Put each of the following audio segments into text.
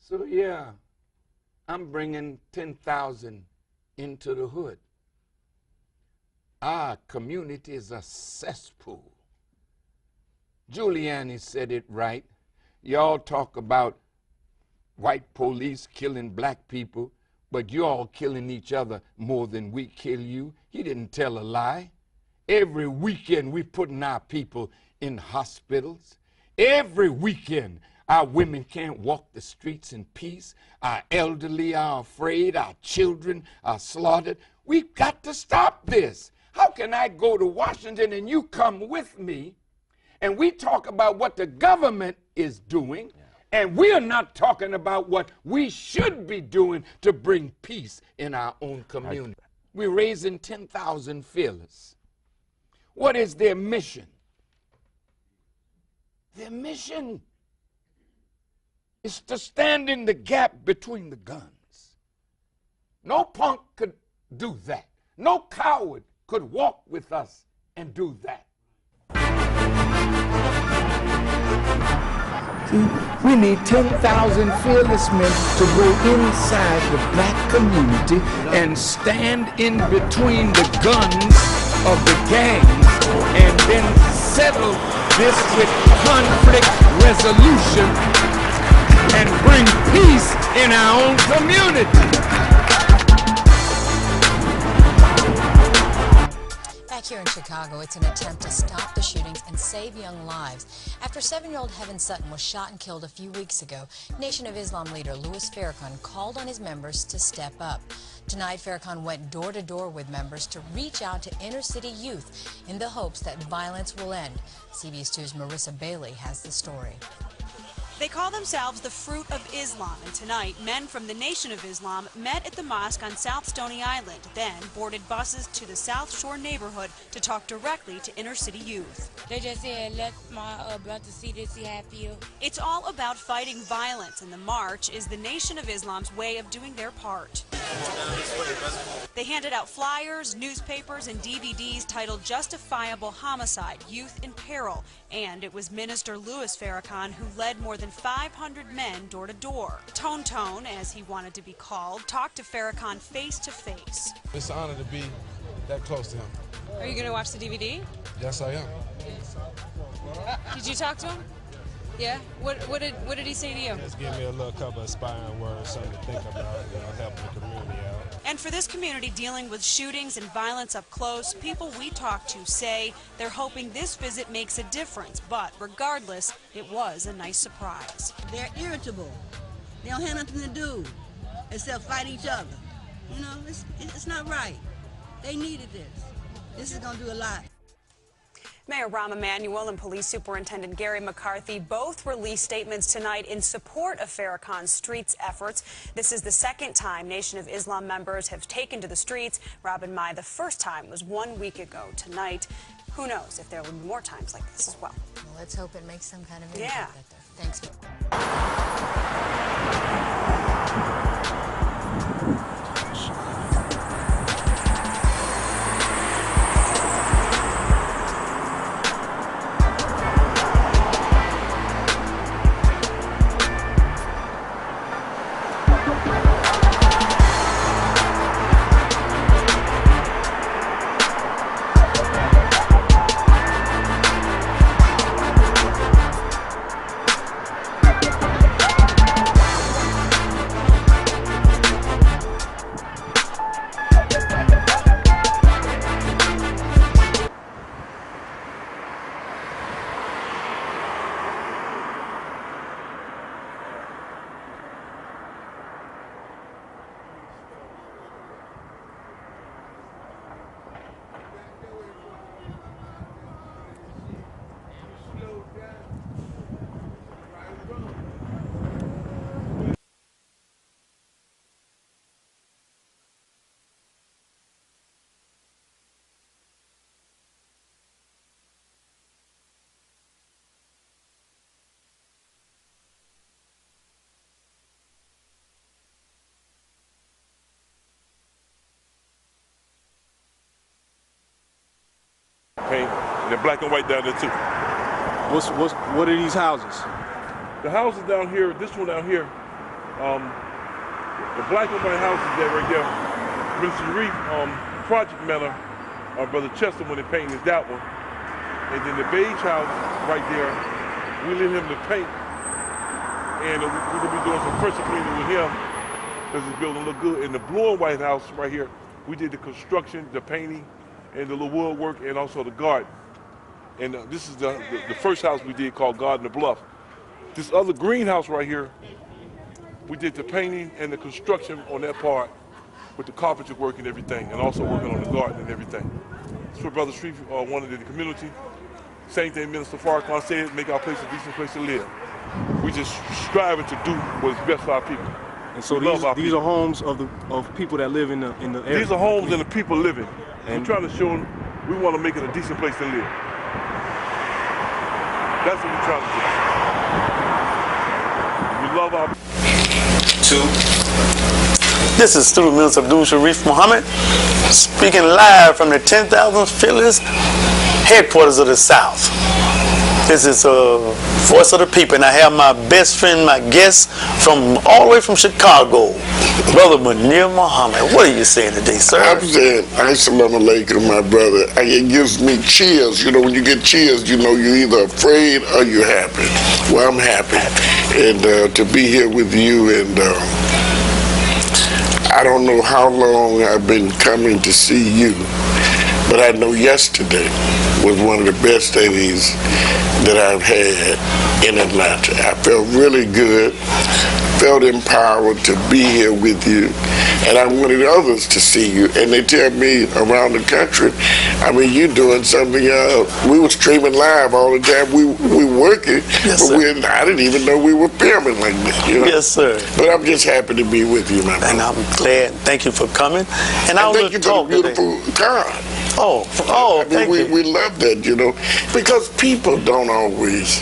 So yeah, I'm bringing 10,000 into the hood. Our community is a cesspool. Giuliani said it right. Y'all talk about white police killing black people, but you all killing each other more than we kill you. He didn't tell a lie. Every weekend we putting our people in hospitals. Every weekend our women can't walk the streets in peace. Our elderly are afraid. Our children are slaughtered. We've got to stop this. How can I go to Washington and you come with me and we talk about what the government is doing, and we're not talking about what we should be doing to bring peace in our own community? We're raising 10,000 fearless. What is their mission? Their mission is to stand in the gap between the guns. No punk could do that. No coward could walk with us and do that. See, we need 10,000 fearless men to go inside the black community and stand in between the guns of the gangs and then settle this with conflict resolution and bring peace in our own community. Back here in Chicago, it's an attempt to stop the shootings and save young lives. After 7-year-old Heaven Sutton was shot and killed a few weeks ago, Nation of Islam leader Louis Farrakhan called on his members to step up. Tonight, Farrakhan went door to door with members to reach out to inner city youth in the hopes that violence will end. CBS 2's Marissa Bailey has the story. They call themselves the Fruit of Islam, and tonight, men from the Nation of Islam met at the mosque on South Stony Island, then boarded buses to the South Shore neighborhood to talk directly to inner city youth. They just said, let my brother see this, see how I feel. It's all about fighting violence, and the march is the Nation of Islam's way of doing their part. They handed out flyers, newspapers, and DVDs titled Justifiable Homicide, Youth in Peril, and it was Minister Louis Farrakhan who led more than 500 men door to door. Tone, as he wanted to be called, talked to Farrakhan face to face. It's an honor to be that close to him. Are you going to watch the DVD? Yes, I am. Did you talk to him? Yeah? What did he say to you? Just give me a little couple of inspiring words, something to think about, helping the community out. And for this community dealing with shootings and violence up close, people we talked to say they're hoping this visit makes a difference. But regardless, it was a nice surprise. They're irritable. They don't have nothing to do except fight each other. You know, it's not right. They needed this. This is going to do a lot. Mayor Rahm Emanuel and Police Superintendent Gary McCarthy both released statements tonight in support of Farrakhan's streets efforts. This is the second time Nation of Islam members have taken to the streets. Robin Mai, the first time was 1 week ago tonight. Who knows if there will be more times like this as well. Well, let's hope it makes some kind of impact. Yeah. Thanks. Paint, and they're black and white down there too. What are these houses? The houses down here, this one down here, The black and white house is there right there. Mr. Sharrieff, project manager, Brother Chester, when they painted is that one. And then the beige house right there, we let him to paint. And we're gonna be doing some pressure cleaning with him because his building look good. And the blue and white house right here, we did the construction, the painting, and the little woodwork, and also the garden. And this is the first house we did called Garden of Bluff. This other greenhouse right here, we did the painting and the construction on that part with the carpentry work and everything, and also working on the garden and everything. That's what Brother Sharrieff wanted in the community. Same thing Minister Farrakhan said, make our place a decent place to live. We just striving to do what's best for our people. And so these are homes of people that live in the area. These are homes and the people living. And we're trying to show them we want to make it a decent place to live. That's what we're trying to do. We love our This is Student Minister Abdul Sharrieff Muhammad speaking live from the 10,000 Phillies headquarters of the South. This is Voice of the People, and I have my best friend, my guest from all the way from Chicago, Brother Munir Muhammad. What are you saying today, sir? I'm saying, Assalamu alaikum, my brother. It gives me chills. You know, when you get chills, you know you're either afraid or you're happy. Well, I'm happy, and to be here with you, and I don't know how long I've been coming to see you, but I know yesterday was one of the best days that I've had in Atlanta. I felt really good, felt empowered to be here with you, and I wanted others to see you. And they tell me around the country, I mean, you're doing something else. We were streaming live all the time. We working, yes, but I didn't even know we were filming like this. You know? Yes, sir. But I'm just happy to be with you, my brother. And I'm glad. Thank you for coming. And I thank you for the beautiful card. Thank you. We love that, you know, because people don't always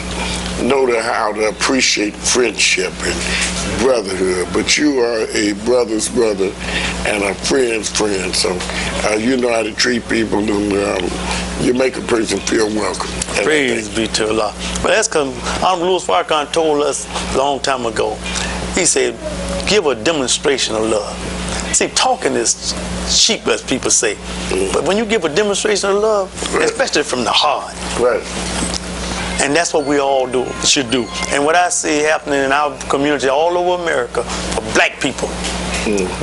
know how to appreciate friendship and brotherhood, but you are a brother's brother and a friend's friend, so you know how to treat people, and you make a person feel welcome. Praise be to Allah. But that's because Honorable Farrakhan told us a long time ago, he said, give a demonstration of love. See, talking is cheap, as people say, but when you give a demonstration of love, especially from the heart, and that's what we all should do. And what I see happening in our community all over America, for black people,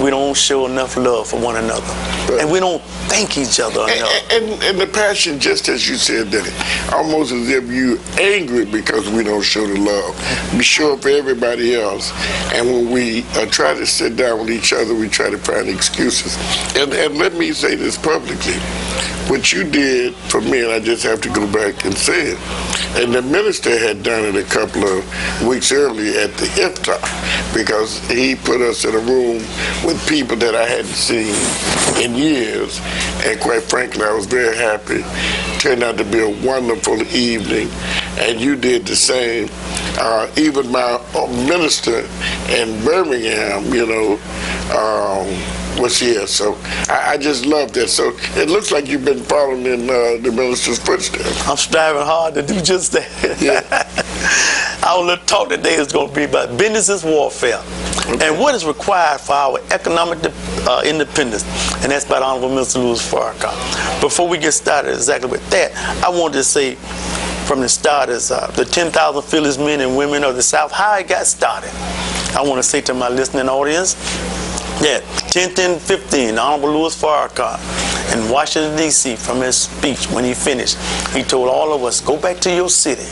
we don't show enough love for one another, and we don't thank each other enough. And the passion, just as you said, that almost as if you're angry because we don't show the love. We show up for everybody else, and when we try to sit down with each other, we try to find excuses. And let me say this publicly. What you did for me, and I just have to go back and say it, and the minister had done it a couple of weeks earlier at the iftar, because he put us in a room with people that I hadn't seen in years, and quite frankly, I was very happy. Turned out to be a wonderful evening, and you did the same. Even my minister in Birmingham, you know, was here, so I just love that. So it looks like you've been following in the minister's footsteps. I'm striving hard to do just that. Yeah. Our little talk today is going to be about business warfare, and what is required for our economic independence, and that's by the Honorable Minister Louis Farrakhan. Before we get started exactly with that, I wanted to say from the start is the 10,000 Phillies men and women of the South, how it got started. I want to say to my listening audience, yeah, 10/10/15, Honorable Louis Farrakhan in Washington, D.C., from his speech when he finished, he told all of us, go back to your city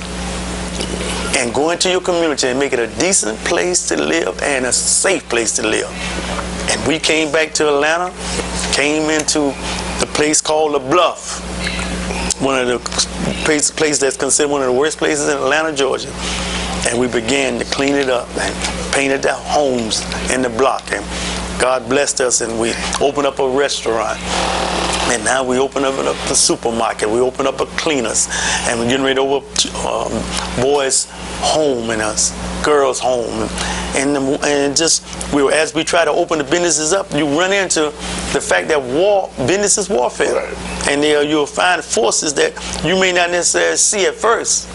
and go into your community and make it a decent place to live and a safe place to live. And we came back to Atlanta, came into the place called the Bluff, one of the places that's considered one of the worst places in Atlanta, Georgia. And we began to clean it up and painted the homes in the block. And God blessed us, and we opened up a restaurant. And now we open up a supermarket. We open up a cleaners, and we're getting ready to open boys' home and us girls' home. And just as we try to open the businesses up, you run into the fact that business is warfare, right. And you'll find forces that you may not necessarily see at first,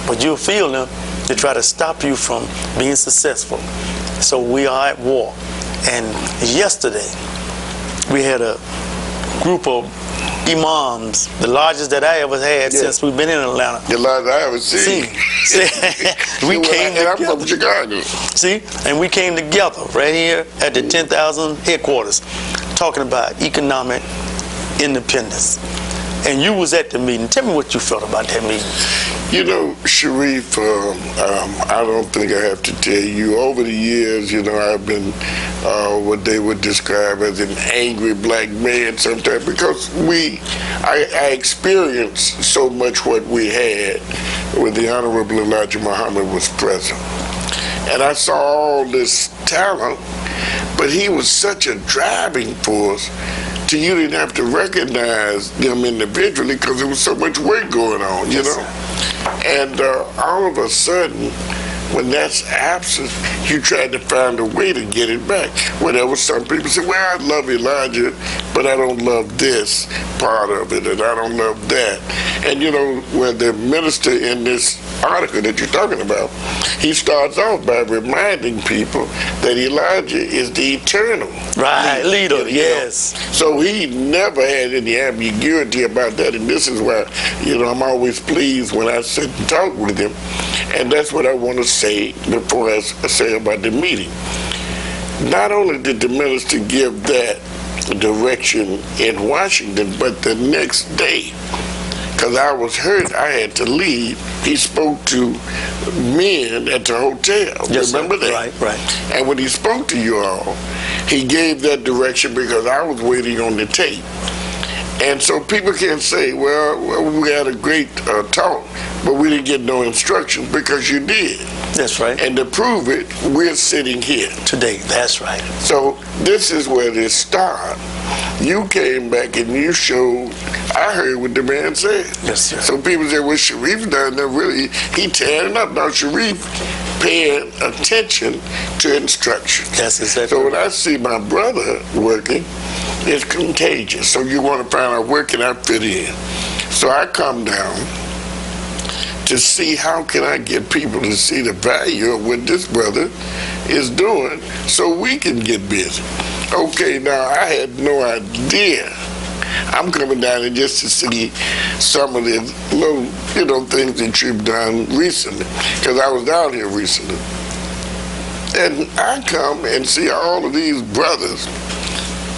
but you'll feel them. to try to stop you from being successful. So we are at war. And yesterday, we had a group of imams, the largest that I ever had since we've been in Atlanta. The largest I ever seen. We came together. I'm from Chicago. See, and we came together right here at the 10,000 headquarters, talking about economic independence. And you was at the meeting. Tell me what you felt about that meeting. You know, Sharrieff, I don't think I have to tell you, over the years, you know, I've been what they would describe as an angry black man sometimes, because I experienced so much what we had when the Honorable Elijah Muhammad was president. And I saw all this talent, but he was such a driving force. You didn't have to recognize them individually because there was so much work going on, you know? And all of a sudden, when that's absent, you try to find a way to get it back. Whatever, some people say, well, I love Elijah, but I don't love this part of it, and I don't love that. And you know, where the minister in this article that you're talking about, he starts off by reminding people that Elijah is the eternal leader. Yes. So he never had any ambiguity about that, and this is why, you know, I'm always pleased when I sit and talk with him, and that's what I want to say before I say about the meeting. Not only did the minister give that direction in Washington, but the next day, because I was hurt, I had to leave, he spoke to men at the hotel. Yes, remember that? Right, right. And when he spoke to you all, he gave that direction because I was waiting on the tape. And so people can't say, well, we had a great talk, but we didn't get no instructions, because you did. That's right. And to prove it, we're sitting here today. That's right. So this is where this started. You came back and you showed, I heard what the man said. Yes, sir. So people say, well, Sharrieff done that, really, he tearing up. Now, Sharrieff paying attention to instruction. That's exactly So when I see my brother working, it's contagious. So you want to find out, where can I fit in? So I come down to see how can I get people to see the value of what this brother is doing so we can get busy. Okay, now I had no idea. I'm coming down here just to see some of the little, you know, things that you've done recently, because I was down here recently. And I come and see all of these brothers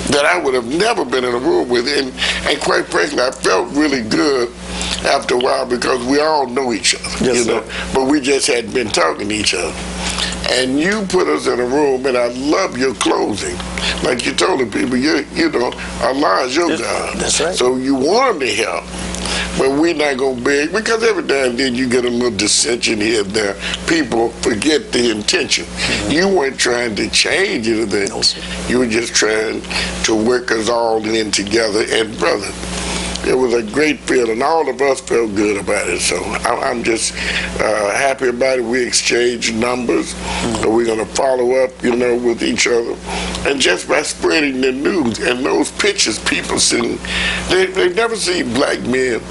that I would have never been in a room with, and quite frankly, I felt really good after a while, because we all know each other, yes, you know, but we just hadn't been talking to each other. And you put us in a room, and I love your closing. Like you told the people, you know, Allah is your God. That's right. So you want them to help, but we're not going to beg, because every now and then you get a little dissension here and there. People forget the intention. You weren't trying to change anything. No, sir. You were just trying to work us all in together. And brother, it was a great feeling. All of us felt good about it. So I'm just happy about it. We exchanged numbers. We're going to follow up, you know, with each other. And just by spreading the news and those pictures people see, they never see black men.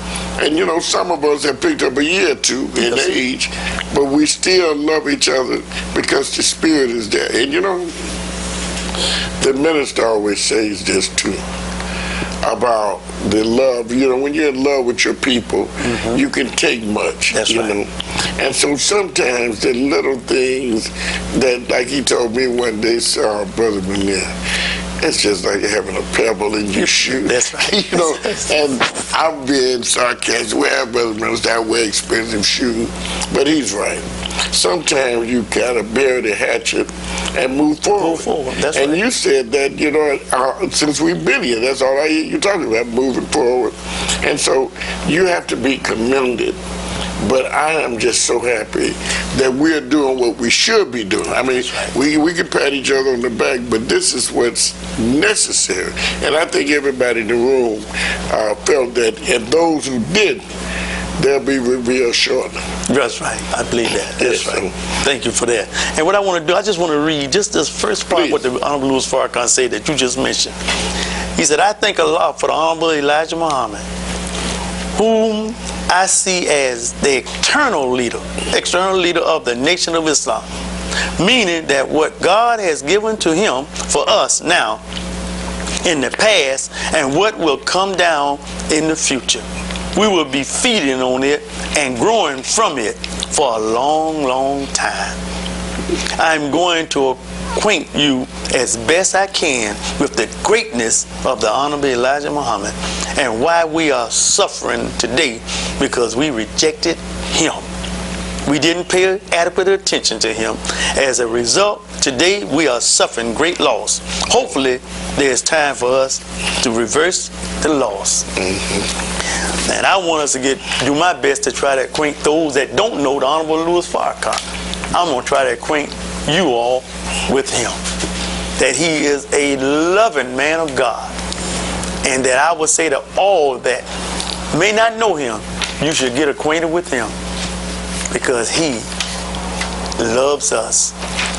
And, you know, some of us have picked up a year or two in age, but we still love each other because the spirit is there. And, you know, the minister always says this too, about the love. You know, when you're in love with your people, you can take much. That's you right. know? And so sometimes the little things that, like he told me one day, Brother Munir, it's just like having a pebble in your shoe. That's right. You know, and I'm being sarcastic. Well, Brother Mills, that way expensive shoe, but he's right. Sometimes you gotta bury the hatchet and move forward. Move forward. That's and right. you said that, you know, since we've been here, that's all I hear you talking about, moving forward. And so you have to be commended. But I am just so happy that we're doing what we should be doing. I mean, we can pat each other on the back, but this is what's necessary. And I think everybody in the room felt that, and those who didn't, they'll be revealed shortly. That's right. I believe that. That's yes, right. Thank you for that. And what I want to do, I just want to read just this first part, what the Honorable Louis Farrakhan said that you just mentioned. He said, I thank Allah for the Honorable Elijah Muhammad, whom I see as the external leader of the Nation of Islam, meaning that what God has given to him for us now in the past and what will come down in the future. We will be feeding on it and growing from it for a long, long time. I'm going to acquaint you as best I can with the greatness of the Honorable Elijah Muhammad and why we are suffering today because we rejected him. We didn't pay adequate attention to him. As a result, today we are suffering great loss. Hopefully, there's time for us to reverse the loss. And I want us to do my best to try to acquaint those that don't know the Honorable Louis Farrakhan. I'm going to try to acquaint you all with him. That he is a loving man of God. And that I would say to all that may not know him, you should get acquainted with him. Because he loves us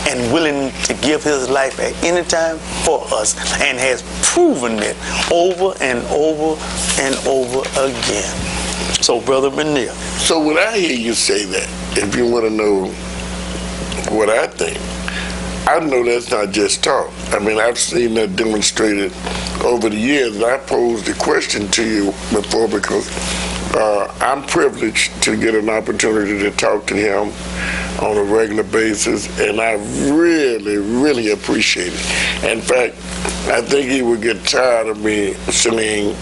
and willing to give his life at any time for us and has proven it over and over and over again. So, Brother Munir. So when I hear you say that, if you want to know what I think, I know that's not just talk. I mean, I've seen that demonstrated over the years. And I posed a question to you before because I'm privileged to get an opportunity to talk to him on a regular basis, and I really, really appreciate it. In fact, I think he would get tired of me saying,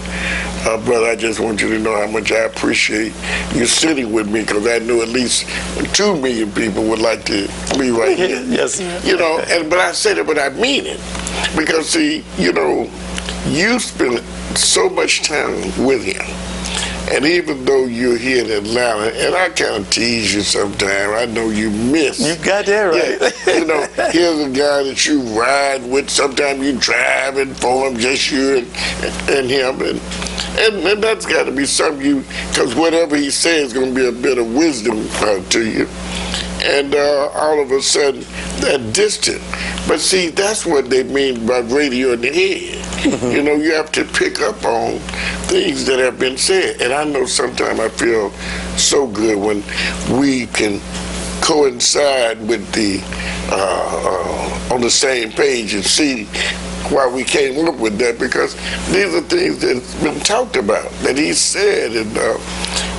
brother, I just want you to know how much I appreciate you sitting with me, because I knew at least 2 million people would like to be right here. Yes. You know, but I said it, but I mean it. Because, see, you know, you spend so much time with him. And even though you're here in Atlanta, and I kind of tease you sometimes, I know you miss. You got that right. Yeah, you know, here's a guy that you ride with. Sometimes you driving for him, just you and him. And that's got to be something because whatever he says is going to be a bit of wisdom to you. And all of a sudden, they're distant. But see, that's what they mean by radio in the head. You know, you have to pick up on things that have been said. And I know sometimes I feel so good when we can coincide with on the same page and see why we came up with that, because these are things that's been talked about, that he said,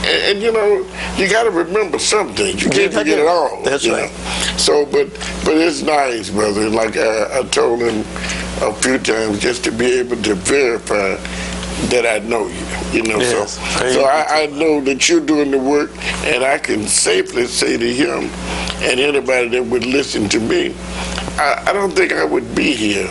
and you know, you got to remember some things. You can't forget it all. That's right. So, but it's nice, brother. Like I told him a few times, just to be able to verify that I know you. You know, yes. So I know that you're doing the work, and I can safely say to him and anybody that would listen to me, I don't think I would be here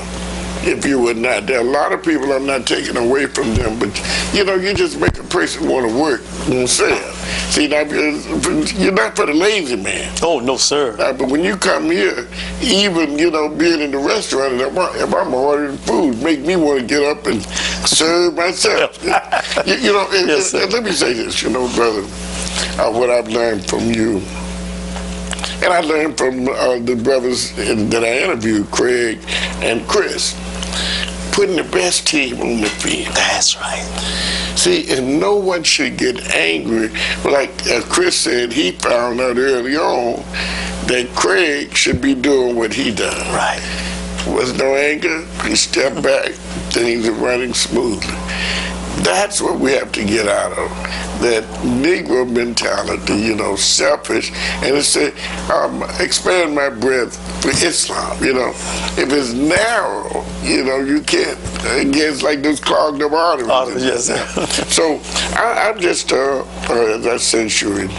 if you were not. There are a lot of people I'm not taking away from them, but you know, you just make a person want to work themselves. See, now, you're not for the lazy man. Oh, no, sir. But when you come here, even, you know, being in the restaurant, if I'm ordering food, make me want to get up and serve myself. You know, yes, and let me say this, you know, brother, what I've learned from you. And I learned from the brothers that I interviewed, Craig and Chris, putting the best team on the field. That's right. See, and no one should get angry. Like Chris said, he found out early on that Craig should be doing what he done. Right. Was no anger, he stepped back, things are running smoothly. That's what we have to get out of. That Negro mentality, you know, selfish, and it's expand my breath for Islam, you know. If it's narrow, you know, you can't, it's like those clogged up arteries. Yes, sir. So I'm just, as I said, Sharrieff,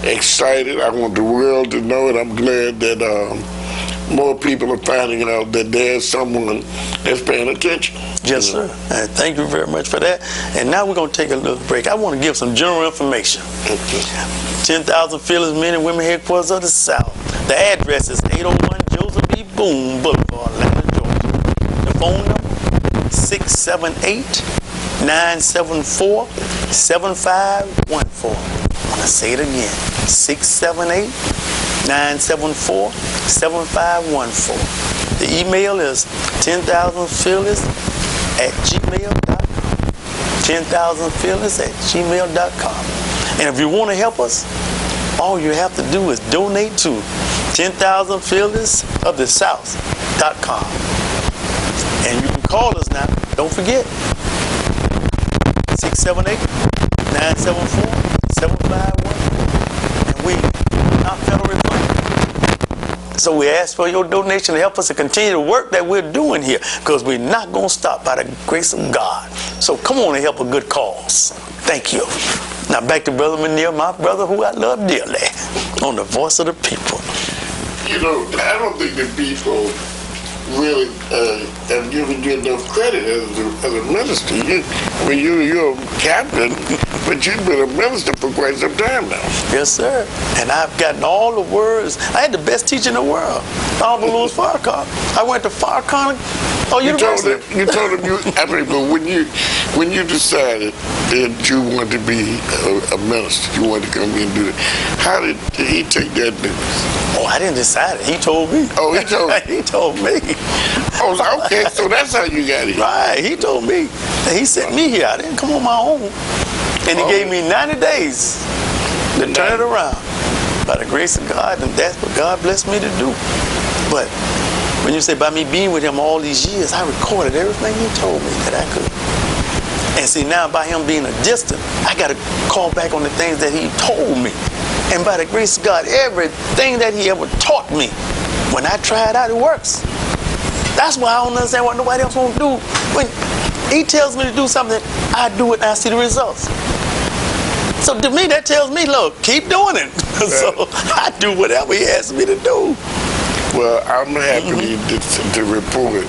excited. I want the world to know it. I'm glad that more people are finding out that there's someone that's paying attention. Yes, sir. And thank you very much for that. And now we're going to take a little break. I want to give some general information. 10,000 Fearless Men and Women Headquarters of the South. The address is 801 Joseph B. Boone Boulevard, Atlanta, Georgia. The phone number, 678-974-7514. I'm going to say it again, 678-974-7514. The email is 10,000fearless@gmail.com. 10,000fearless@gmail.com. And if you want to help us, all you have to do is donate to 10,000fieldlessofthesouth.com. And you can call us now. Don't forget, 678-974-751. And we not federally funded. So we ask for your donation to help us to continue the work that we're doing here, because we're not going to stop by the grace of God. So come on and help a good cause. Thank you. Now back to Brother Munir, my brother who I love dearly, on the Voice of the People. You know, I don't think the people really have given you enough credit as a minister. You're a captain, but you've been a minister for quite some time now. Yes, sir. And I've gotten all the words. I had the best teacher in the world, Abdul Farrakhan. I went to Farrakhan University. You told him I mean, but when you decided that you wanted to be a minister, you wanted to come in and do it, how did he take that news? Oh, I didn't decide it. He told me. Oh, he told He told me. Oh, okay, so that's how you got it. Right, he told me. And he sent me here. I didn't come on my own. And he gave me 90 days to turn it around. By the grace of God, and that's what God blessed me to do. But when you say by me being with him all these years, I recorded everything he told me that I could. And see, now by him being a distant, I got to call back on the things that he told me. And by the grace of God, everything that he ever taught me, when I try it out, it works. That's why I don't understand what nobody else won't do. When he tells me to do something, I do it and I see the results. So to me, that tells me, look, keep doing it. So I do whatever he asks me to do. Well, I'm happy to report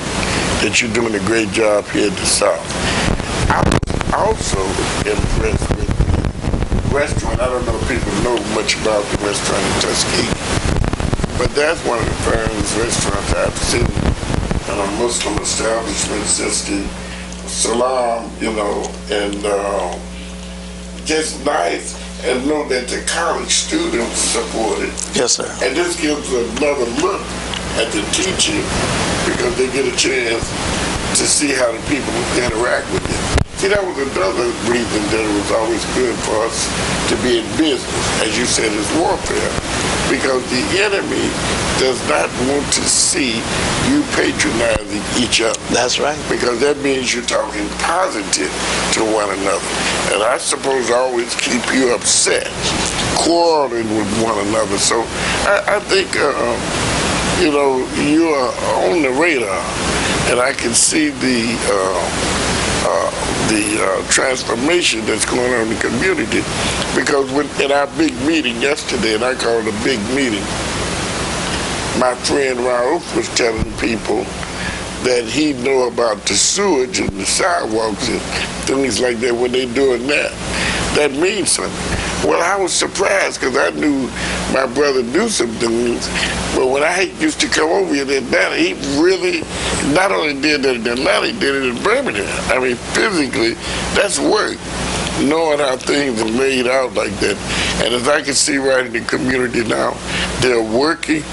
that you're doing a great job here at the South. I was also impressed with the restaurant. I don't know if people know much about the restaurant in Tuskegee, but that's one of the finest restaurants I've seen in a Muslim establishment since the Salam, you know, and just nice, and know that the college students support it. Yes, sir. And this gives another look at the teaching, because they get a chance to see how the people interact with it. See, that was another reason that it was always good for us to be in business, as you said, is warfare, because the enemy does not want to see you patronizing each other. That's right. Because that means you're talking positive to one another. And I suppose I always keep you upset, quarreling with one another. So I think, you know, you are on the radar, and I can see the transformation that's going on in the community, because in our big meeting yesterday, and I called it a big meeting, my friend Sharrieff was telling people that he know about the sewage and the sidewalks and things like that. When they're doing that, that means something. Well, I was surprised, because I knew my brother knew some things, but when I used to come over here in Atlanta, he really not only did that in Atlanta, he did it in Birmingham. I mean, physically, that's work, knowing how things are laid out like that. And as I can see right in the community now, they're working.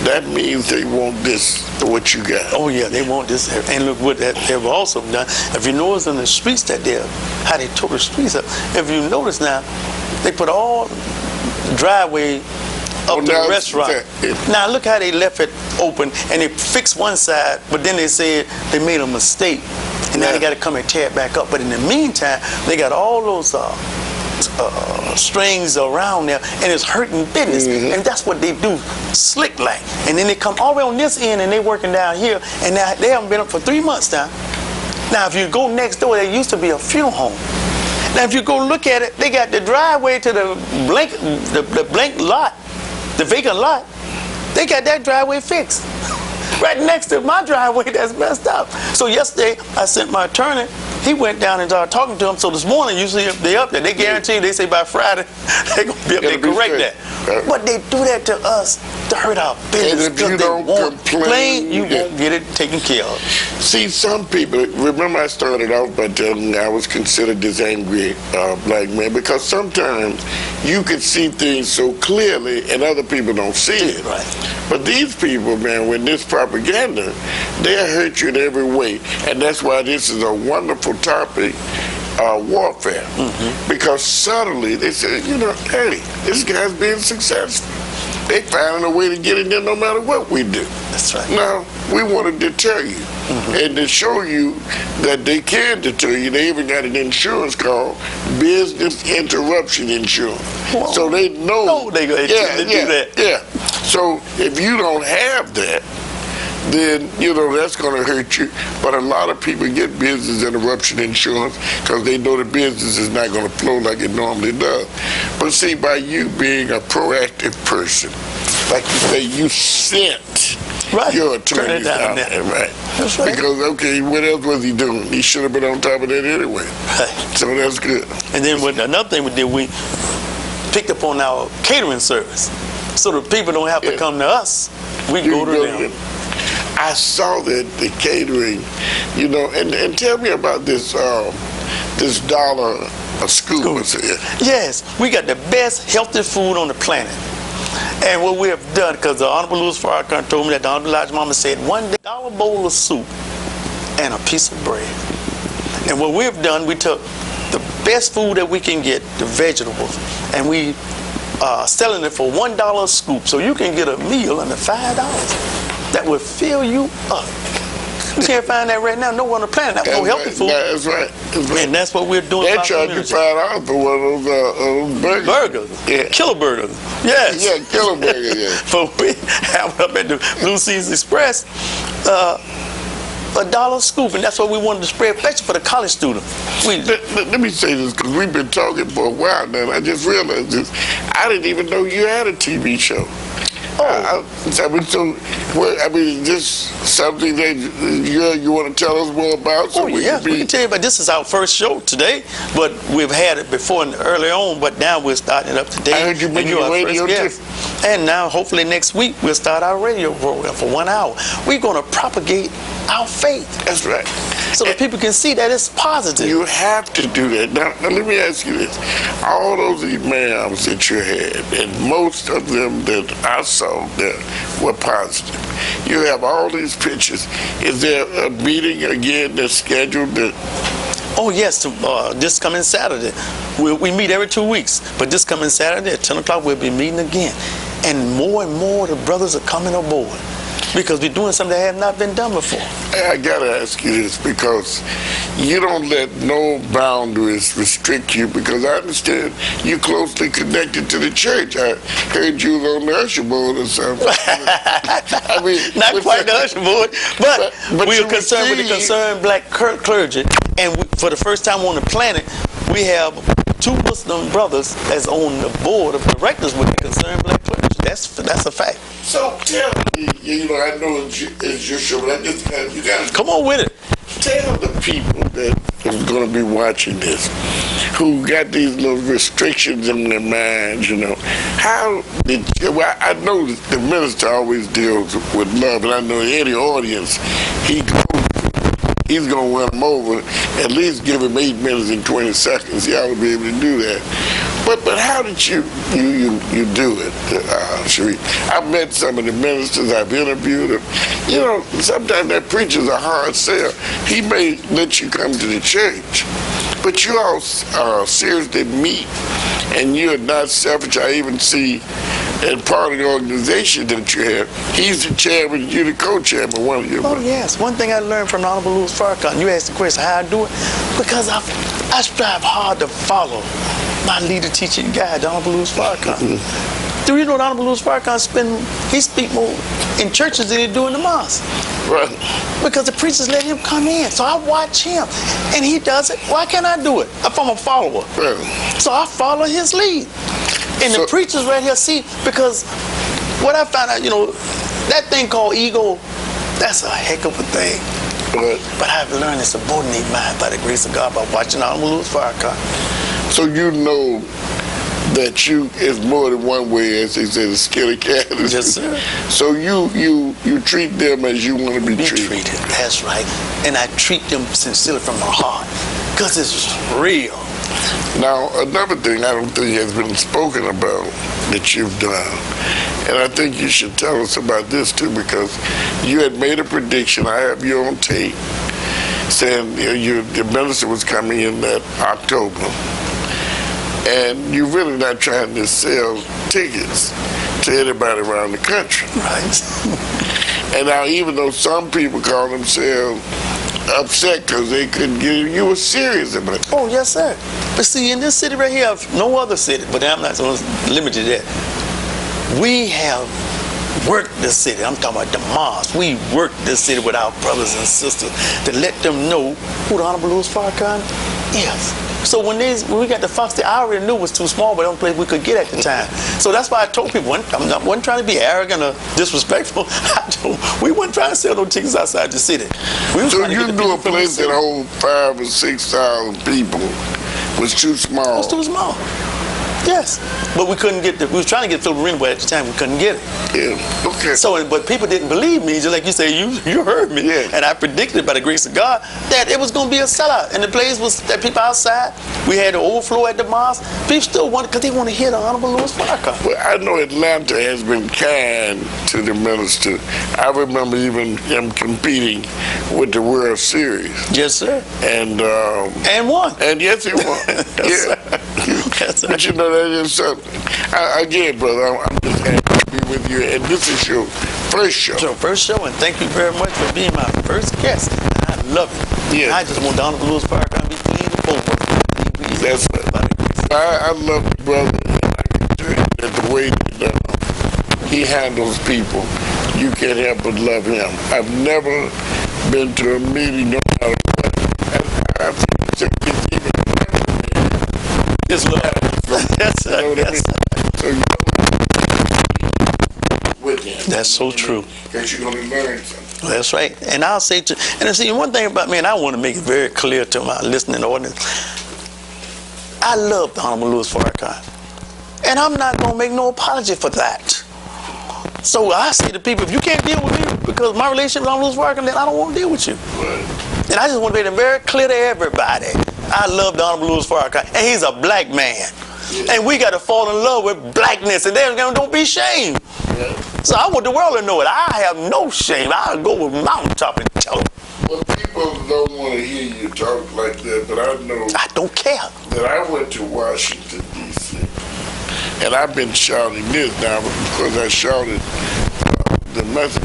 That means they want this, what you got. Oh yeah, they want this. And look what they've also done. If you notice in the streets that how they tore the streets up. If you notice now, they put all the driveway up to the restaurant. Now look how they left it open, and they fixed one side, but then they said they made a mistake, and now they got to come and tear it back up. But in the meantime, they got all those strings around there, and it's hurting business. And that's what they do, slick like. And then they come all the way on this end, and they working down here, and now they haven't been up for 3 months now. Now if you go next door, there used to be a funeral home. Now if you go look at it, they got the driveway to the blank lot, the vacant lot. They got that driveway fixed right next to my driveway that's messed up. So yesterday I sent my attorney. He went down and started talking to him. So this morning, you see they up there. They guarantee, they say by Friday, they're going to be up there, correct that. But they do that to us to hurt our business. And if you don't complain, you won't get it taken care of. See, some people, remember I started out by telling you I was considered this angry black man, because sometimes you can see things so clearly and other people don't see it. Right. But these people, man, with this propaganda, they'll hurt you in every way. And that's why this is a wonderful topic warfare. Because subtly they said, you know, hey, this guy's being successful. They finding a way to get in there no matter what we do. That's right. Now, we want to deter you. And to show you that they can deter you, they even got an insurance called business interruption insurance. Whoa. So they know. They go ahead and do that. Yeah. So if you don't have that, then, you know, that's going to hurt you. But a lot of people get business interruption insurance because they know the business is not going to flow like it normally does. But see, by you being a proactive person, like you say, you sent your attorneys down there, right? That's right. Because, okay, what else was he doing? He should have been on top of that anyway. Right. So that's good. And then another thing we did, we picked up on our catering service. So the people don't have to come to us. We go to them. I saw that the catering, you know, and tell me about this this dollar a scoop. Yes, we got the best healthy food on the planet. And what we have done, because the Honorable Louis Farrakhan told me that the Honorable Elijah Mama said, one day, $1 bowl of soup and a piece of bread. And what we have done, we took the best food that we can get, the vegetables, and we selling it for $1 a scoop. So you can get a meal under $5. That will fill you up. You can't find that right now. Nowhere on the planet. That's no healthy food. That's right. And that's what we're doing. They charge you $5 for one of those burgers. Burgers. Yeah. Killer burgers. Yes. Yeah, killer burgers, yeah. But we have up at the Blue Seas Express $1 a scoop, and that's what we wanted to spread, especially for the college student. Let me say this, because we've been talking for a while now, and I just realized this. I didn't even know you had a TV show. Oh. I mean, is this something that you want to tell us more about? So we can tell you about this. Is our first show today, but we've had it before and early on, but now we're starting it up today. I heard you making a radio too. And now, hopefully next week, we'll start our radio program for 1 hour. We're going to propagate our faith. That's right. So that people can see that it's positive. You have to do that. Now let me ask you this. All those imams that you had, and most of them that I saw that were positive, you have all these pictures. Is there a meeting again that's scheduled? Oh, yes, this coming Saturday. We meet every 2 weeks, but this coming Saturday at 10 o'clock, we'll be meeting again. And more the brothers are coming aboard, because we're doing something that has not been done before. I gotta ask you this, because you don't let no boundaries restrict you, because I understand you're closely connected to the church. I heard you was on the usher board or something. I mean, not quite the usher board, but we are concerned with the concerned black clergy, and for the first time on the planet, we have 2 Muslim brothers as on the board of directors with the concerned black clergy. That's a fact. So tell me, you know, I know it's your show, but I just you got to come on with it. Tell the people that are going to be watching this, who got these little restrictions in their minds, you know, how did you, well, I know the minister always deals with love, and I know any audience he's going to win them over, at least give him 8 minutes and 20 seconds. Y'all would be able to do that. But how did you do it, Sharrieff? I've met some of the ministers, I've interviewed them. You know, sometimes that preacher's a hard sell. He may let you come to the church, but you all seriously meet, and you're not selfish. I even see and part of the organization that you have, he's the chairman, you're the co-chairman, one of you. Oh, yes. One thing I learned from the Honorable Louis Farrakhan, you asked the question, how I do it? Because I strive hard to follow my leader, teaching guide, the Honorable Louis Farrakhan. Do you know the Honorable Louis Farrakhan he speak more in churches than he do in the mosque? Right. Because the preachers let him come in. So I watch him, and he does it. Why can't I do it? I'm a follower. Right. So I follow his lead. And the preachers right here see, because what I found out, you know, that thing called ego, that's a heck of a thing. But I've learned to subordinate mine by the grace of God by watching Honorable Louis Farrakhan. So you know that is more than one way, as they say, the skinny cat. Yes, sir. So you treat them as you want to be treated. That's right. And I treat them sincerely from my heart, because it's real. Now, another thing I don't think has been spoken about that you've done, and I think you should tell us about this too, because you had made a prediction, I have you on tape, saying the minister was coming in that October, and you're really not trying to sell tickets to anybody around the country. Right. And now, even though some people call themselves upset because they couldn't get it, you were serious about it. Oh, yes, sir. But see, in this city right here, no other city, but I'm not going to limit you to that. We have worked this city. I'm talking about the mosque. We worked this city with our brothers and sisters to let them know who the Honorable Louis Farrakhan is. So when we got the Fox, I already knew it was too small, but the only place we could get at the time. So that's why I told people, I wasn't trying to be arrogant or disrespectful. We weren't trying to sell no tickets outside the city. So you knew a place that holds 5,000 or 6,000 people was too small? It was too small. Yes, but we couldn't get we was trying to get Philip Arena, but at the time we couldn't get it. Yeah, okay. So, but people didn't believe me, just like you say, you heard me. Yeah. And I predicted by the grace of God that it was going to be a sellout. And the place was that people outside, we had the overflow at the mosque. People still wanted, because they want to hear the Honorable Louis Farrakhan. Well, I know Atlanta has been kind to the minister. I remember even him competing with the World Series. Yes, sir. And won. And yes, he won. Yes, yeah. Yes, sir. But you know, that is something. Again, brother, I'm just happy to be with you. And this is your first show. It's your first show, and thank you very much for being my first guest. I love it. Yeah. I just want the Honorable Louis Farrakhan to be pleased forward. That's it. I love you, brother. And I can tell you that the way that he handles people, you can't help but love him. I've never been to a meeting, no matter what. I've seen even his love. Yes, sir. You know what I mean? So you know, with him. That's so true. Because you're going to learn something. That's right. And I'll say to, and see, one thing about me, and I want to make it very clear to my listening audience, I love the Honorable Louis Farrakhan. And I'm not going to make no apology for that. So I say to people, if you can't deal with me because my relationship with Honorable Louis Farrakhan, then I don't want to deal with you. Right. And I just want to make it very clear to everybody. I love the Honorable Louis Farrakhan, and he's a black man. Yeah. And we got to fall in love with blackness, and then don't be ashamed. Yeah. So I want the world to know it. I have no shame. I'll go with mountaintop and tell them. Well, people don't want to hear you talk like that, but I know. I don't care. That I went to Washington, D.C., and I've been shouting this now because I shouted the message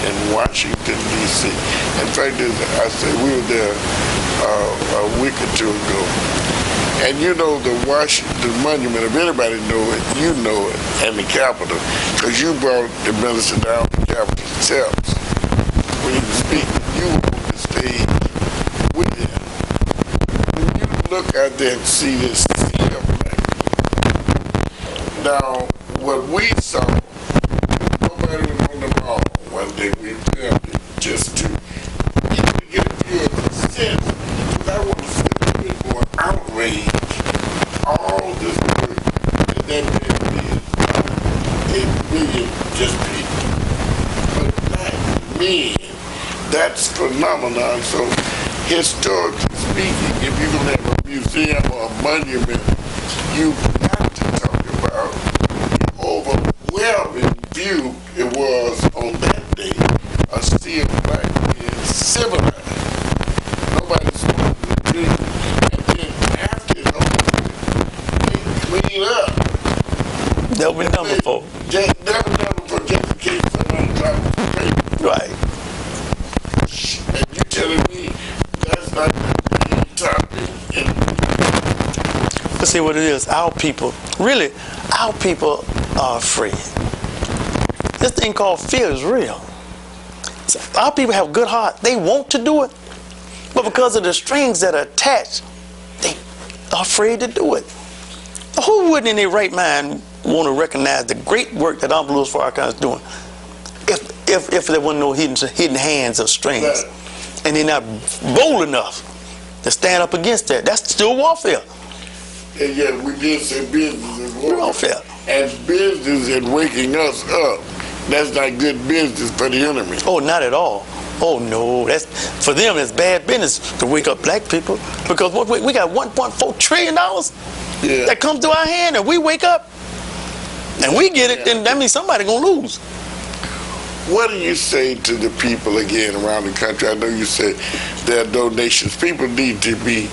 in Washington, D.C. In fact, I said we were there a week or two ago. And you know the Washington Monument, if anybody know it, you know it, and the Capitol, because you brought the minister down the Capitol steps. When he was speaking, you were on the stage with him. When you look out there and see this sea of black people. Now, what we saw, nobody was on the ball one day. We filmed it just to even get a good sense, because I want to see a little bit more outrage. All this work that man did, it really just people. But black men, that's phenomenon. So historically speaking, if you're going to have a museum or a monument, you've got to talk about the overwhelming view it was on that day, a sea of black men civilized. Nobody's supposed to be. And then after it all, they clean up. Never been done before. Never done before, just in case somebody drops the paper. Right. And you telling me that's not the main topic? Let's see what it is. Our people, really, our people are afraid. This thing called fear is real. So our people have good heart. They want to do it. But because of the strings that are attached, they are afraid to do it. Who wouldn't in their right mind want to recognize the great work that Abdul Louis Farrakhan is doing if there wasn't no hidden hands of strings? Right. And they're not bold enough to stand up against that. That's still warfare. And yet we did say business is warfare. And business and waking us up, that's not good business for the enemy. Oh, not at all. Oh no, that's for them. It's bad business to wake up black people, because we got $1.4 trillion that comes to our hand, and we wake up and we get it. Then that means somebody gonna lose. What do you say to the people again around the country? I know you said there are donations. People need to be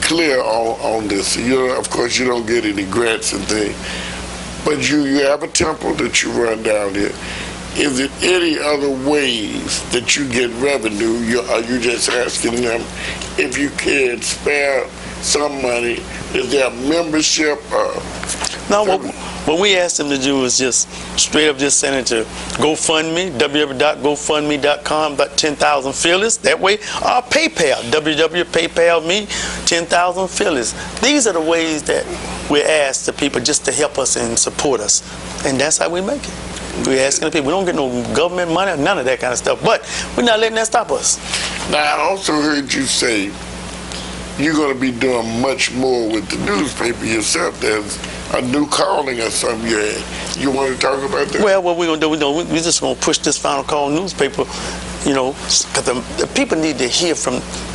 clear on this. You know, of course, you don't get any grants and things, but you have a temple that you run down here. Is it any other ways that you get revenue? Are you just asking them if you can spare some money? Is there a membership? No, what we asked them to do is just straight up just send it to GoFundMe, www.gofundme.com, about 10,000 Fearless. That way, our PayPal, www.paypal.me, 10,000 Fearless. These are the ways that we ask the people just to help us and support us. And that's how we make it. We're asking the people. We don't get no government money, none of that kind of stuff. But we're not letting that stop us. Now, I also heard you say you're going to be doing much more with the newspaper yourself. There's a new calling or something you had. You want to talk about that? Well, what we're going to do, we're just going to push this Final Call newspaper, you know, because the people need to hear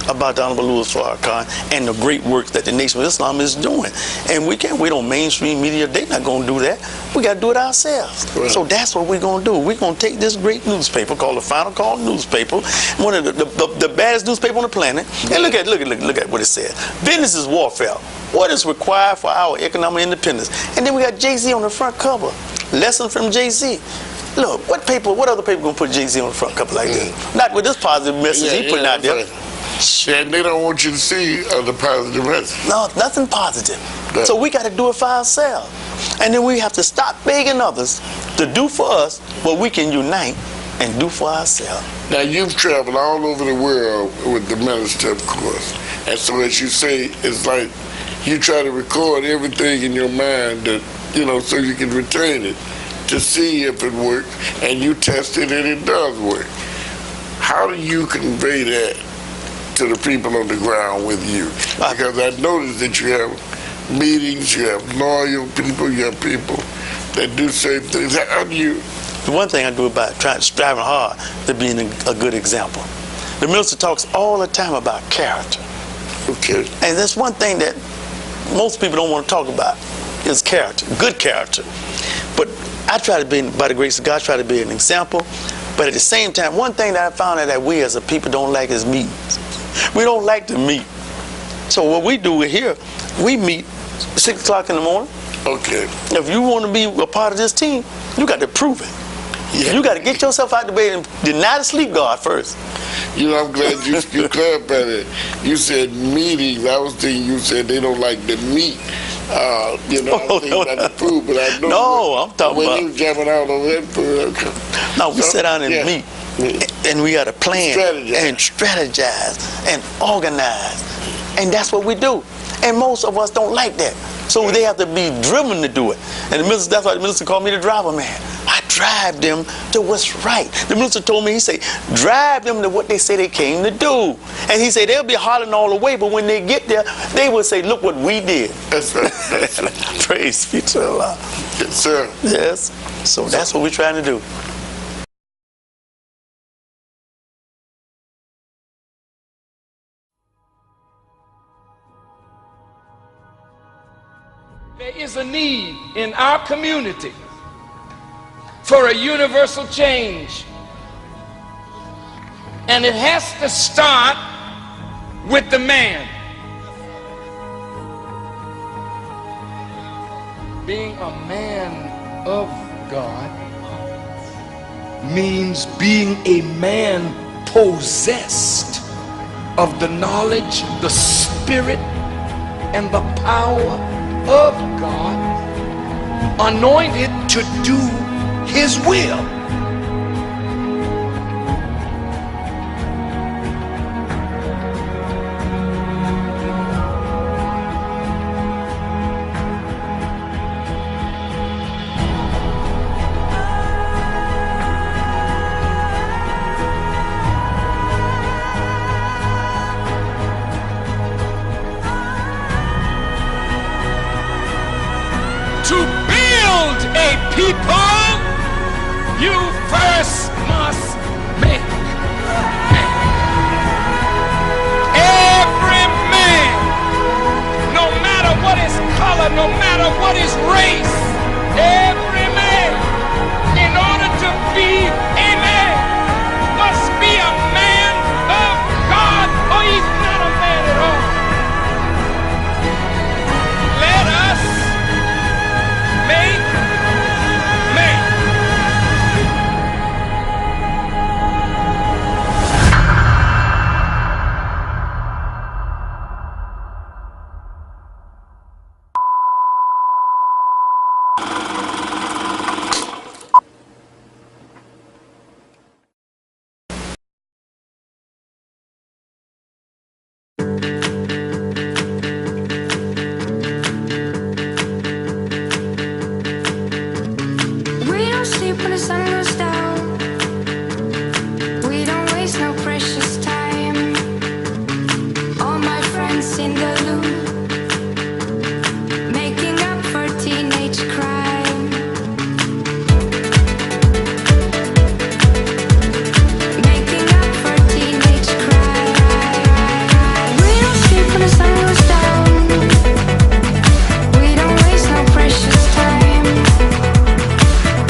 about the Honorable Louis Farrakhan and the great work that the Nation of Islam is doing. And we can't wait on mainstream media. They're not going to do that. We got to do it ourselves. Right. So that's what we're going to do. We're going to take this great newspaper called the Final Call newspaper, one of the baddest newspaper on the planet, and look at what it says. Business is warfare. What is required for our economic independence? And then we got Jay-Z on the front cover. Lesson from Jay-Z. Look, what other paper gonna put Jay-Z on the front cover like this? Not with this positive message he putting out there. Right. And they don't want you to see the positive message. No, nothing positive. Right. So we got to do it for ourselves. And then we have to stop begging others to do for us what we can unite and do for ourselves. Now, you've traveled all over the world with the minister, of course. And so, as you say, it's like you try to record everything in your mind that, you know, so you can retain it to see if it works, and you test it and it does work. How do you convey that to the people on the ground with you? Because I noticed that you have meetings, you have loyal people, you have people that do certain things. How do you? The one thing I do about striving hard to be a good example. The minister talks all the time about character. Okay. And that's one thing that most people don't want to talk about is character, good character. But I try to be, by the grace of God, try to be an example. But at the same time, one thing that I found out that we as a people don't like is meetings. We don't like to meet. So what we do here, we meet 6 o'clock in the morning. Okay. If you want to be a part of this team, you got to prove it. Yeah. You got to get yourself out the bed and deny the sleep guard first. You know, I'm glad you clarified that. You said meetings. I was thinking you said they don't like to meet. You know, I'm thinking about the food, but I know. No, I'm talking about. When you jumping out on that food. Okay. No, we sit down and meet. And we got to plan and strategize and organize. And that's what we do. And most of us don't like that. So they have to be driven to do it. And that's why the minister called me the driver man. I drive them to what's right. The minister told me, he said, drive them to what they say they came to do. And he said, they'll be hollering all the way, but when they get there, they will say, look what we did. That's right. That's right. Praise be to Allah. Yes, sir. Yes. So that's what we're trying to do. There is a need in our community for a universal change. And it has to start with the man. Being a man of God means being a man possessed of the knowledge, the spirit, and the power of God, anointed to do His will. To build a people, you first must make man. Every man, no matter what his color, no matter what his race, every man, in order to be a man, sun goes down, we don't waste no precious time. All my friends in the loop, making up for teenage crime. Making up for teenage crime. We don't sleep when the sun goes down, we don't waste no precious time.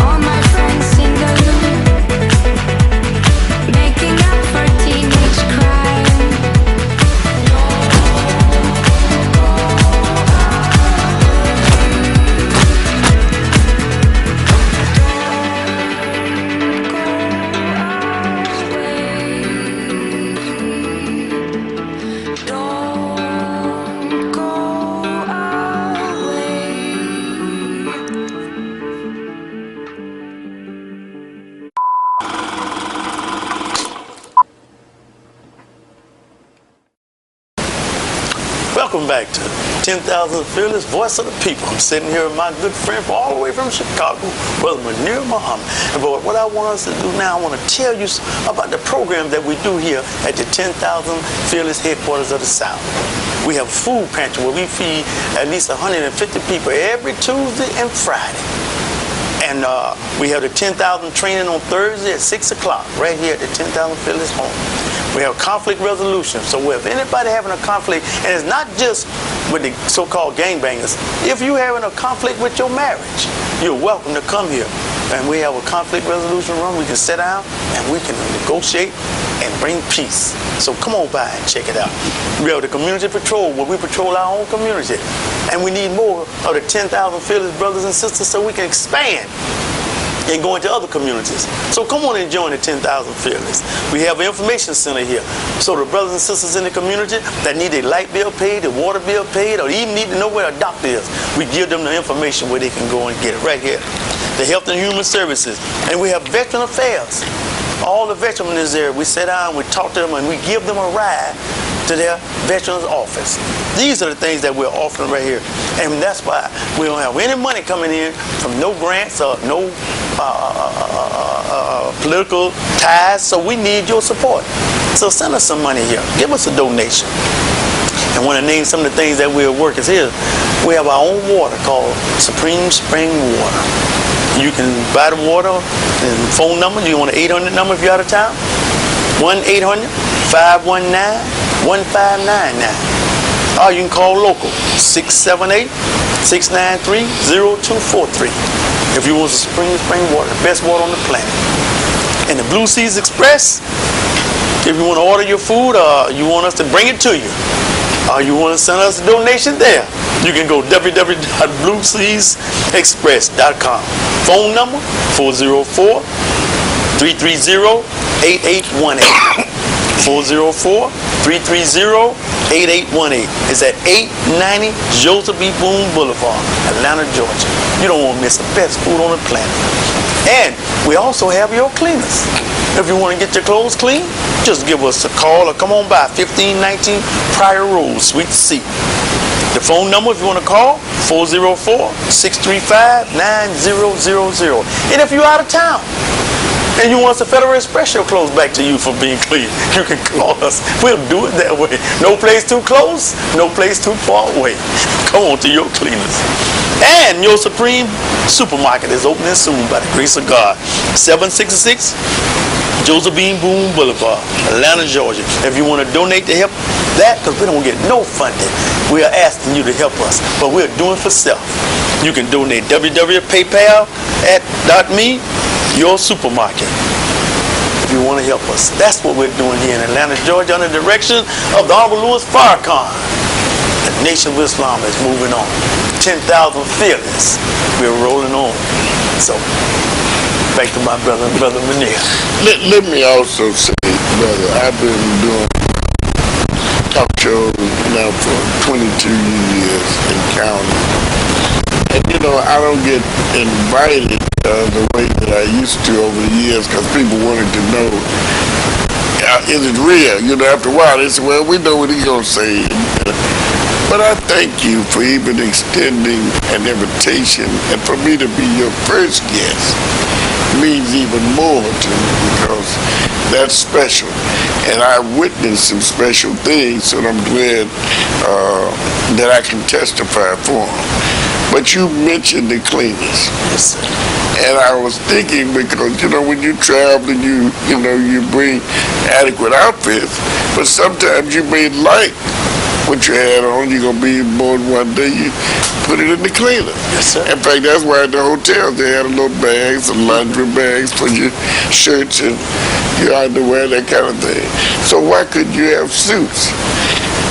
All my friends in the loop, making up for teenage crime. Don't go away. Welcome back to 10,000 Fearless Voice of the People. I'm sitting here with my good friend from all the way from Chicago, Brother Munir Muhammad. And but what I want us to do now, I want to tell you about the program that we do here at the 10,000 Fearless Headquarters of the South. We have a food pantry where we feed at least 150 people every Tuesday and Friday. And we have the 10,000 training on Thursday at 6 o'clock right here at the 10,000 Fearless home. We have conflict resolution. So if anybody having a conflict, and it's not just with the so-called gangbangers, if you're having a conflict with your marriage, you're welcome to come here. And we have a conflict resolution room. We can sit down and we can negotiate and bring peace. So come on by and check it out. We have the community patrol where we patrol our own community. And we need more of the 10,000 Fearless brothers and sisters so we can expand and go into other communities. So come on and join the 10,000 Fearless. We have an information center here. So the brothers and sisters in the community that need their light bill paid, their water bill paid, or even need to know where a doctor is, we give them the information where they can go and get it right here. The Health and Human Services. And we have Veteran Affairs. All the veterans is there. We sit down, we talk to them, and we give them a ride to their veterans office. These are the things that we're offering right here. And that's why we don't have any money coming in from no grants or no political ties, so we need your support. So send us some money here. Give us a donation. And want to name some of the things that we're working here. We have our own water called Supreme Spring Water. You can buy the water and phone number. You want an 800 number if you're out of town? 1-800-519-1599. Or you can call local, 678-693-0243. If you want some spring water, the best water on the planet. And the Blue Seas Express, if you want to order your food or you want us to bring it to you, or you want to send us a donation there, you can go www.blueseasexpress.com. Phone number, 404-330-8818. 404-330-8818. It's at 890 Joseph B. Boone Boulevard, Atlanta, Georgia. You don't want to miss the best food on the planet. And we also have your cleaners. If you want to get your clothes clean, just give us a call or come on by 1519 Pryor Road, Suite C. The phone number, if you want to call, 404-635-9000. And if you're out of town and you want us to Federal Express your clothes back to you for being clean, you can call us. We'll do it that way. No place too close, no place too far away. Come on to your cleaners. And your Supreme Supermarket is opening soon by the grace of God. 766 Joseph B. Boone Boulevard, Atlanta, Georgia. If you want to donate to help that, because we don't get no funding, we are asking you to help us, but we're doing for self. You can donate www.paypal.me, your supermarket. If you want to help us, that's what we're doing here in Atlanta, Georgia, under the direction of the Honorable Louis Farrakhan. The Nation of Islam is moving on. 10,000 Fearless. We're rolling on. So, back to my brother Munir. Let me also say, brother, I've been doing talk shows now for 22 years and counting. And you know, I don't get invited the way that I used to over the years because people wanted to know, is it real? You know, after a while they said, well, we know what he's going to say. But I thank you for even extending an invitation and for me to be your first guest. means even more to me because that's special. And I witnessed some special things, so I'm glad that I can testify for them. But you mentioned the cleaners. Yes, sir. And I was thinking because, you know, when you travel and you bring adequate outfits, but sometimes you may like what you had on, you're going to be more than one day, you put it in the cleaner. Yes, sir. In fact, that's why at the hotels they had a little bags, some laundry bags for your shirts and your underwear, that kind of thing. So why couldn't you have suits?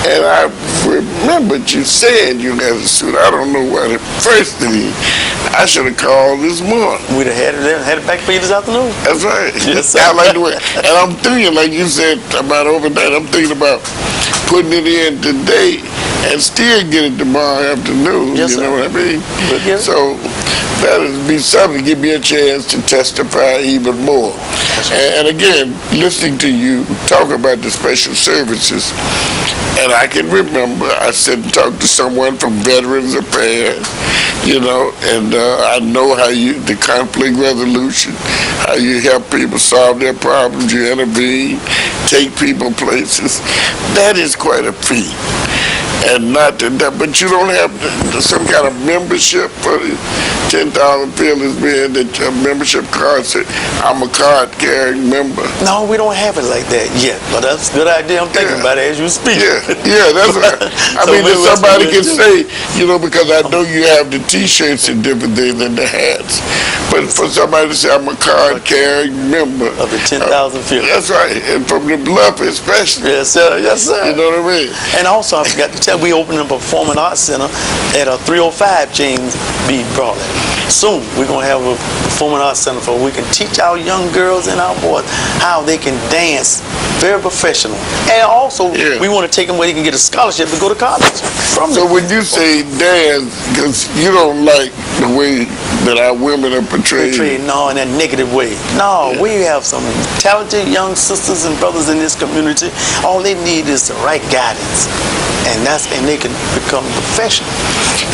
And I remembered you saying you had a suit. I don't know why. The first thing, I should have called this morning. We'd have had it back for you this afternoon. That's right. Yes, sir. I like the way. And I'm thinking, like you said about overnight, I'm thinking about putting it in today and still get it tomorrow afternoon. Yes, you know what I mean? Yes. So that would be something to give me a chance to testify even more. And again, listening to you talk about the special services, and I can remember I said and talked to someone from Veterans Affairs, you know, and I know how the conflict resolution, how you help people solve their problems, you intervene, take people places. That is quite a feat. And not that, but you don't have some kind of membership for the 10,000 feelers being that your membership card said, I'm a card carrying member. No, we don't have it like that yet, but that's a good idea. I'm thinking about it as you speak. Yeah, that's right. I mean, if somebody can say, you know, because I know you have the T-shirts and different things and the hats, but for somebody to say, I'm a card carrying member of the 10,000 feelers. That's right, and from the Bluff especially. Yes, sir. Yes, sir. You know what I mean? And also, I forgot to tell, we opened a Performing Arts Center at a 305 James B. Broadway. Soon, we're going to have a Performing Arts Center where we can teach our young girls and our boys how they can dance very professional. And also, we want to take them where they can get a scholarship to go to college. So when you say dance, because you don't like the way that our women are portrayed. No, in a negative way. No, we have some talented young sisters and brothers in this community. All they need is the right guidance. And they can become professional.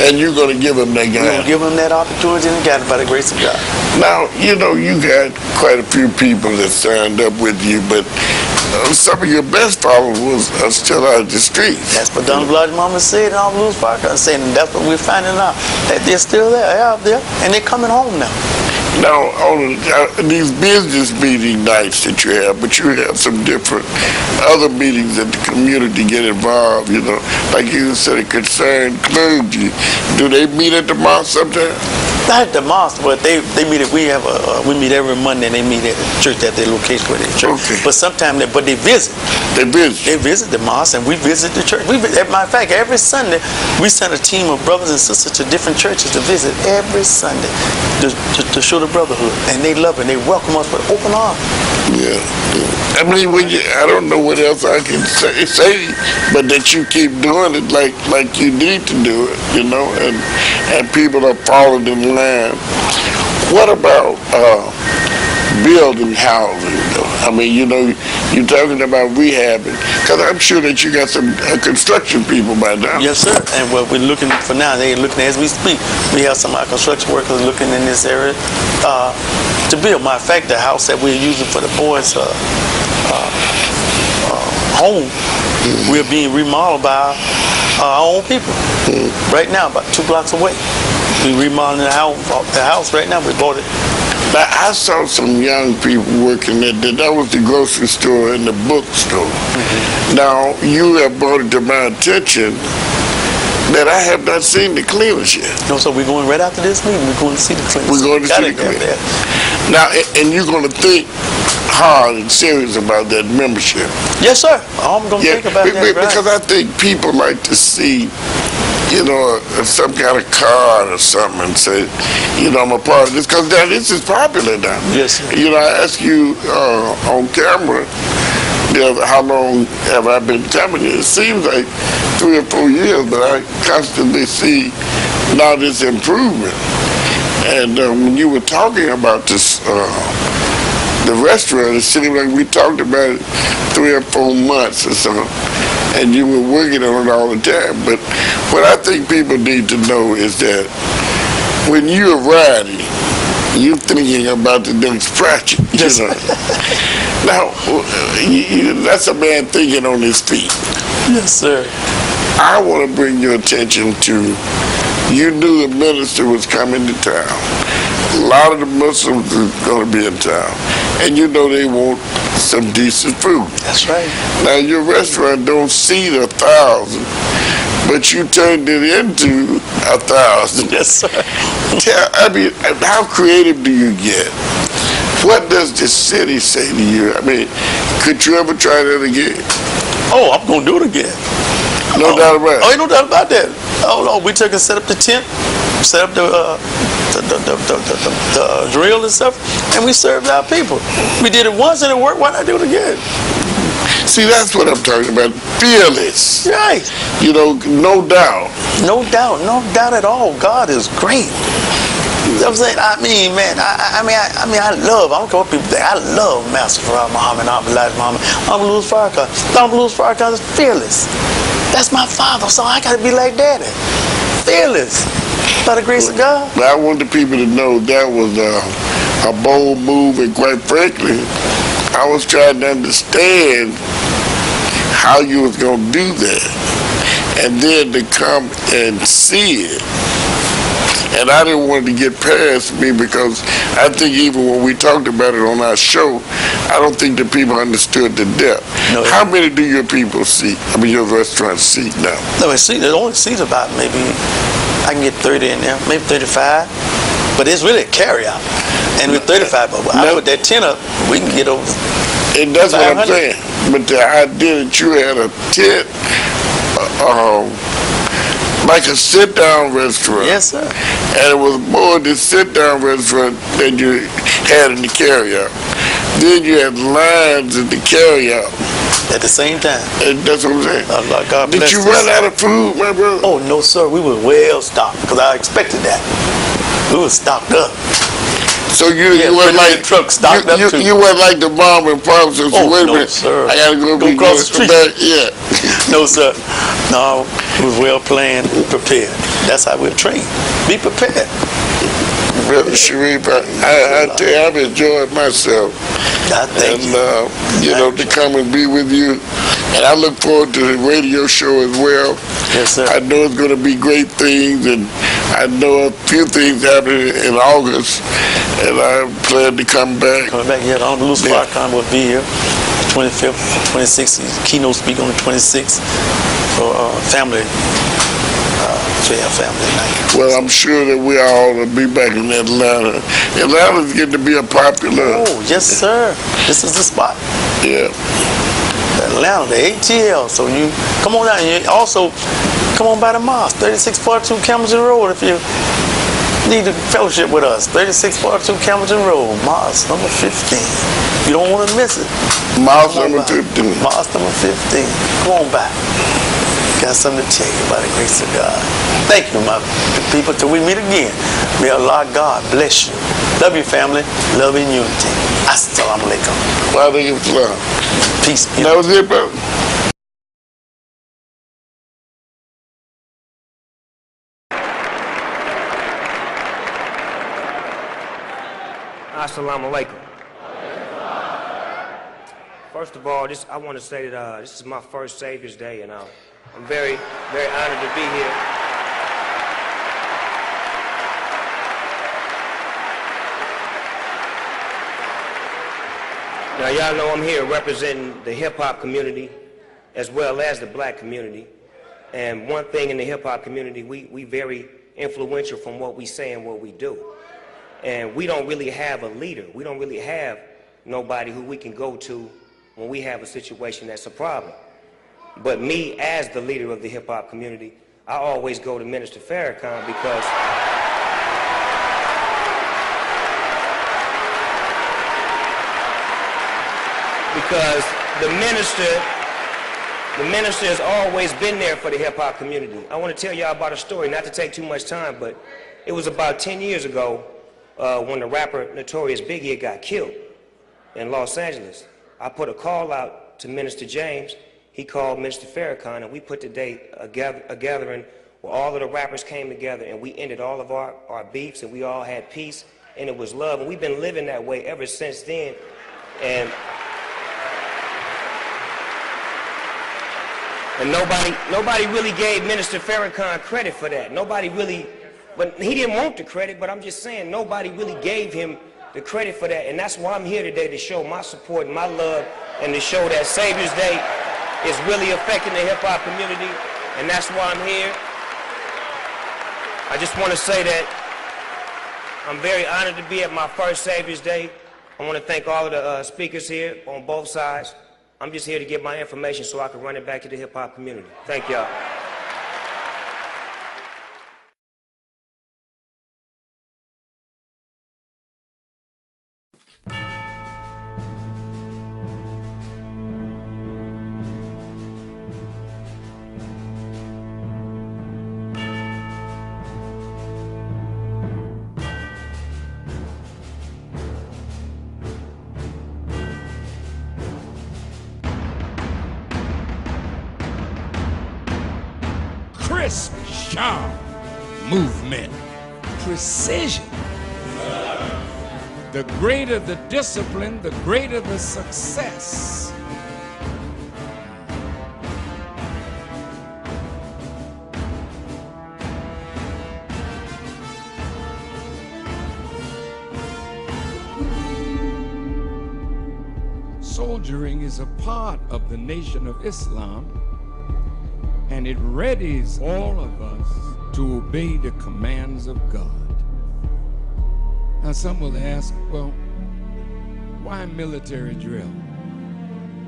And you're going to give them that guidance. We're going to give them that opportunity and guidance by the grace of God. Now, you know, you got quite a few people that signed up with you, but some of your best followers are still out of the streets. That's what Donald Bluff Mama said, and all Blues Farrakhan said, and that's what we're finding out, that they're still there, they're out there, and they're coming home now. Now, on these business meeting nights that you have, but you have some different other meetings that the community get involved, you know, like you said, a concerned clergy. Do they meet at the mosque sometime? Not at the mosque, but they meet we meet every Monday, and they meet at the church at their location where they church. Okay. But sometimes, they visit. They visit the mosque, and we visit the church. As a matter of fact, every Sunday, we send a team of brothers and sisters to different churches to visit every Sunday to show the brotherhood, and they love it. And they welcome us with open arms. Yeah. I mean, I don't know what else I can say, but that you keep doing it like you need to do it, you know, and people are following in line. What about building housing, though? I mean, you know, you're talking about rehabbing, because I'm sure that you got some construction people by now. Yes, sir. And what we're looking for now, they're looking as we speak. We have some of our construction workers looking in this area to build. Matter of fact, the house that we're using for the boys' home, we're being remodeled by our own people. Right now, about 2 blocks away. We're remodeling the house right now. We bought it. Now, I saw some young people working at that was the grocery store and the bookstore. Now, you have brought it to my attention that I have not seen the cleaners yet. No, so we're going right after this meeting. We're going to see the cleaners. We're going to see the cleaners. Now, and you're going to think hard and serious about that membership. Yes, sir. I'm going to think about that. Because I think people like to see, you know, some kind of card or something and say, you know, I'm a part of this, because this is popular now. Yes, sir. You know, I asked you on camera, how long have I been coming here? It seems like 3 or 4 years, but I constantly see now this improvement. And when you were talking about this, the restaurant, it seemed like we talked about it 3 or 4 months or so, and you were working on it all the time. But what I think people need to know is that when you're riding, you're thinking about the next project, you know. Now, that's a man thinking on his feet. Yes, sir. I want to bring your attention to, you knew the minister was coming to town. A lot of the Muslims are going to be in town. And you know they want some decent food. That's right. Now, your restaurant don't seat 1,000, but you turned it into 1,000. Yes, sir. I mean, how creative do you get? What does the city say to you? I mean, could you ever try that again? Oh, I'm going to do it again. No doubt about it. Oh, ain't no doubt about that. Oh, no, we took and set up the tent, set up the grill and stuff, and we served our people. We did it once and it worked. Why not do it again? See, that's what I'm talking about. Fearless. Right. You know, no doubt. No doubt. No doubt at all. God is great. You know what I'm saying? I mean, man, I love, I don't care what people think, I love Master Farrakhan Muhammad, Abdul Farrakhan. Abdul Farrakhan is fearless. That's my father, so I got to be like Daddy. Fearless. By the grace of God. But I want the people to know that was a bold move, and quite frankly, I was trying to understand how you was going to do that. And then to come and see it. And I didn't want it to get past me, because I think even when we talked about it on our show, I don't think the people understood the depth. No, how many do your people seat? I mean, your restaurant seat now? No, it only seats about maybe, I can get 30 in there, maybe 35. But it's really a carry-out. And with 35, but I put that 10 up, we can get over. And that's what I'm saying. But the idea that you had a tent, like a sit-down restaurant. Yes, sir. And it was more the sit-down restaurant than you had in the carry-out. Then you had lines in the carry-out. At the same time. And that's what I'm saying. God Did you run out of food, my brother? Oh, no, sir. We were well stocked, because I expected that. We were stocked up. So you weren't like truck stocked up too. You weren't like the mom and pop. So wait a minute, sir. I gotta go across the street. Back. Yeah. No, sir. No, it was well planned, prepared. That's how we're trained. Be prepared. Brother Sharrieff, I tell you, I've enjoyed myself. Thank you. You know, to come and be with you. And I look forward to the radio show as well. Yes, sir. I know it's going to be great things, and I know a few things happening in August, and I plan to come back. Coming back, yeah. Abdul Farrakhan will be here 25th, 26th, keynote speaker on the 26th for family night. Well, I'm sure that we all will be back in Atlanta. Atlanta's getting to be a popular. Oh, yes, sir. This is the spot. Yeah. Atlanta, the ATL. So you come on out. And also come on by the mosque, 3642 Campbellton Road. If you need to fellowship with us, 3642 Campbellton Road, mosque number 15. You don't want to miss it. Mosque number 15. Mosque number 15. Come on by. Got something to tell you by the grace of God. Thank you, my people. Till we meet again, may Allah God bless you. Love you, family. Love and unity. Assalamu alaikum. Wa alaikum salam. Peace. That was it, brother. Assalamu alaikum. First of all, I want to say that this is my first Savior's Day, and I'm very, very honored to be here. Now, y'all know I'm here representing the hip-hop community as well as the black community. And one thing in the hip-hop community, we very influential from what we say and what we do. And we don't really have a leader. We don't really have nobody who we can go to when we have a situation that's a problem. But me, as the leader of the hip-hop community, I always go to Minister Farrakhan because the minister has always been there for the hip-hop community. I want to tell y'all about a story, not to take too much time, but it was about 10 years ago when the rapper Notorious Biggie got killed in Los Angeles. I put a call out to Minister James. He called Minister Farrakhan, and we put today a gathering where all of the rappers came together, and we ended all of our beefs, and we all had peace, and it was love, and we've been living that way ever since then. And nobody really gave Minister Farrakhan credit for that. Nobody really, but he didn't want the credit, but I'm just saying nobody really gave him the credit for that. And that's why I'm here today, to show my support and my love, and to show that Savior's Day is really affecting the hip-hop community, and that's why I'm here. I just want to say that I'm very honored to be at my first Savior's Day. I want to thank all of the speakers here on both sides. I'm just here to get my information so I can run it back to the hip-hop community. Thank y'all. Crisp, sharp movement, precision. The greater the discipline, the greater the success. Soldiering is a part of the Nation of Islam, and it readies all of us to obey the commands of God. Now some will ask, well, why military drill?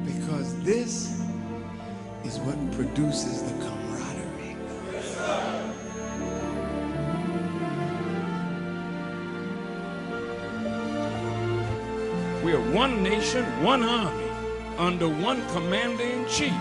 Because this is what produces the camaraderie. We are one nation, one army, under one commander-in-chief.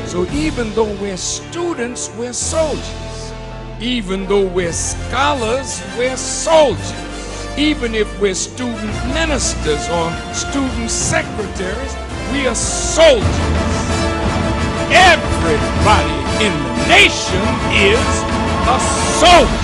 So even though we're students, we're soldiers. Even though we're scholars, we're soldiers. Even if we're student ministers or student secretaries, we are soldiers. Everybody in the nation is a soldier.